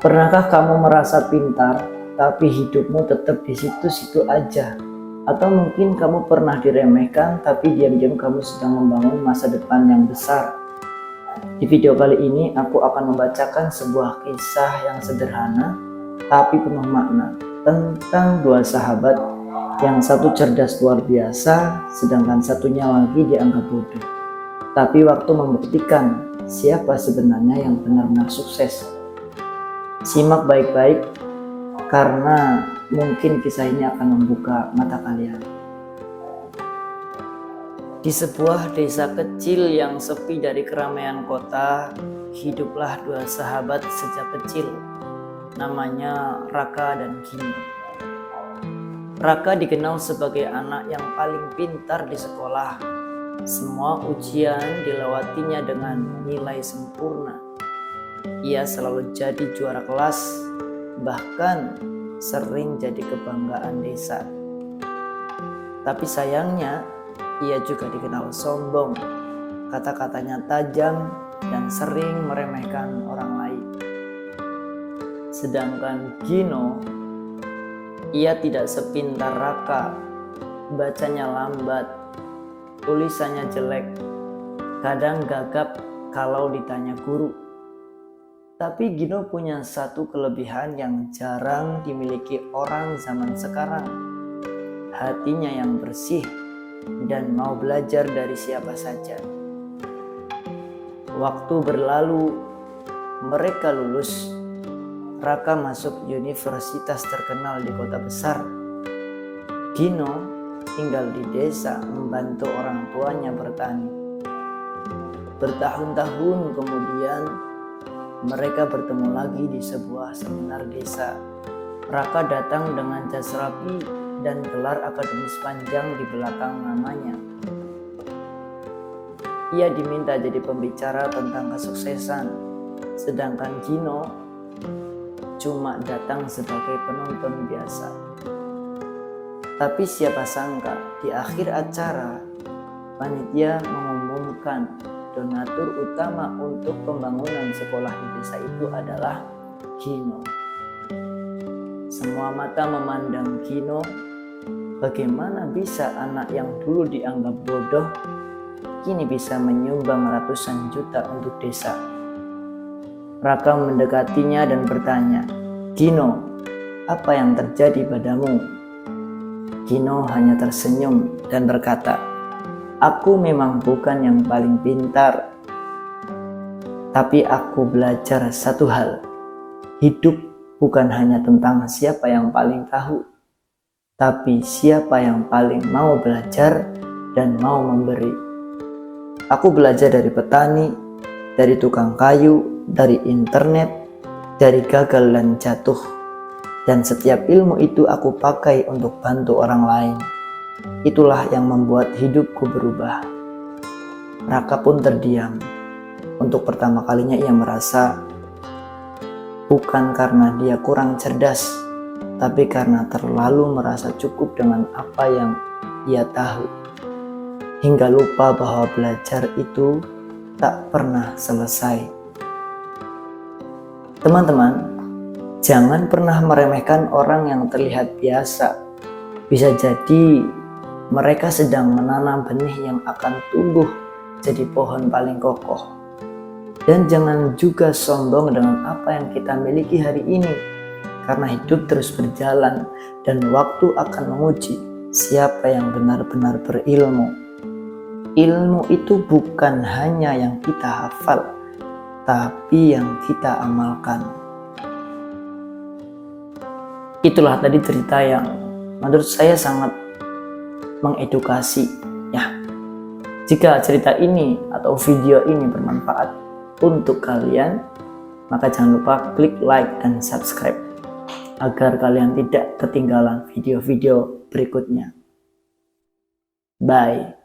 Pernahkah kamu merasa pintar, tapi hidupmu tetap di situ-situ aja? Atau mungkin kamu pernah diremehkan, tapi diam-diam kamu sedang membangun masa depan yang besar? Di video kali ini, aku akan membacakan sebuah kisah yang sederhana, tapi penuh makna, tentang dua sahabat yang satu cerdas luar biasa, sedangkan satunya lagi dianggap bodoh. Tapi waktu membuktikan siapa sebenarnya yang benar-benar sukses. Simak baik-baik, karena mungkin kisah ini akan membuka mata kalian. Di sebuah desa kecil yang sepi dari keramaian kota, hiduplah dua sahabat sejak kecil. Namanya Raka dan Gino. Raka dikenal sebagai anak yang paling pintar di sekolah. Semua ujian dilewatinya dengan nilai sempurna. Ia selalu jadi juara kelas, bahkan sering jadi kebanggaan desa. Tapi sayangnya, ia juga dikenal sombong, kata-katanya tajam, dan sering meremehkan orang lain. Sedangkan Gino, ia tidak sepintar Raka, bacanya lambat, tulisannya jelek, kadang gagap kalau ditanya guru. Tapi Gino punya satu kelebihan yang jarang dimiliki orang zaman sekarang. Hatinya yang bersih dan mau belajar dari siapa saja. Waktu berlalu, mereka lulus. Raka masuk universitas terkenal di kota besar. Gino tinggal di desa membantu orang tuanya bertani. Bertahun-tahun kemudian, mereka bertemu lagi di sebuah seminar desa. Raka datang dengan jas rapi dan gelar akademis panjang di belakang namanya. Ia diminta jadi pembicara tentang kesuksesan, sedangkan Gino cuma datang sebagai penonton biasa. Tapi siapa sangka di akhir acara, panitia mengumumkan donatur utama untuk pembangunan sekolah di desa itu adalah Gino. Semua mata memandang Gino. Bagaimana bisa anak yang dulu dianggap bodoh kini bisa menyumbang ratusan juta untuk desa? Raka mendekatinya dan bertanya, "Gino, apa yang terjadi padamu?" Gino hanya tersenyum dan berkata, "Aku memang bukan yang paling pintar, tapi aku belajar satu hal. Hidup bukan hanya tentang siapa yang paling tahu, tapi siapa yang paling mau belajar dan mau memberi. Aku belajar dari petani, dari tukang kayu, dari internet, dari gagal dan jatuh. Dan setiap ilmu itu aku pakai untuk bantu orang lain. Itulah yang membuat hidupku berubah." Raka pun terdiam. Untuk pertama kalinya ia merasa bukan karena dia kurang cerdas, tapi karena terlalu merasa cukup dengan apa yang ia tahu, hingga lupa bahwa belajar itu tak pernah selesai. Teman-teman, jangan pernah meremehkan orang yang terlihat biasa. Bisa jadi mereka sedang menanam benih yang akan tumbuh jadi pohon paling kokoh. Dan jangan juga sombong dengan apa yang kita miliki hari ini, karena hidup terus berjalan dan waktu akan menguji siapa yang benar-benar berilmu. Ilmu itu bukan hanya yang kita hafal, tapi yang kita amalkan. Itulah tadi cerita yang menurut saya sangat mengedukasi ya. Jika cerita ini atau video ini bermanfaat untuk kalian, maka jangan lupa klik like dan subscribe agar kalian tidak ketinggalan video-video berikutnya. Bye.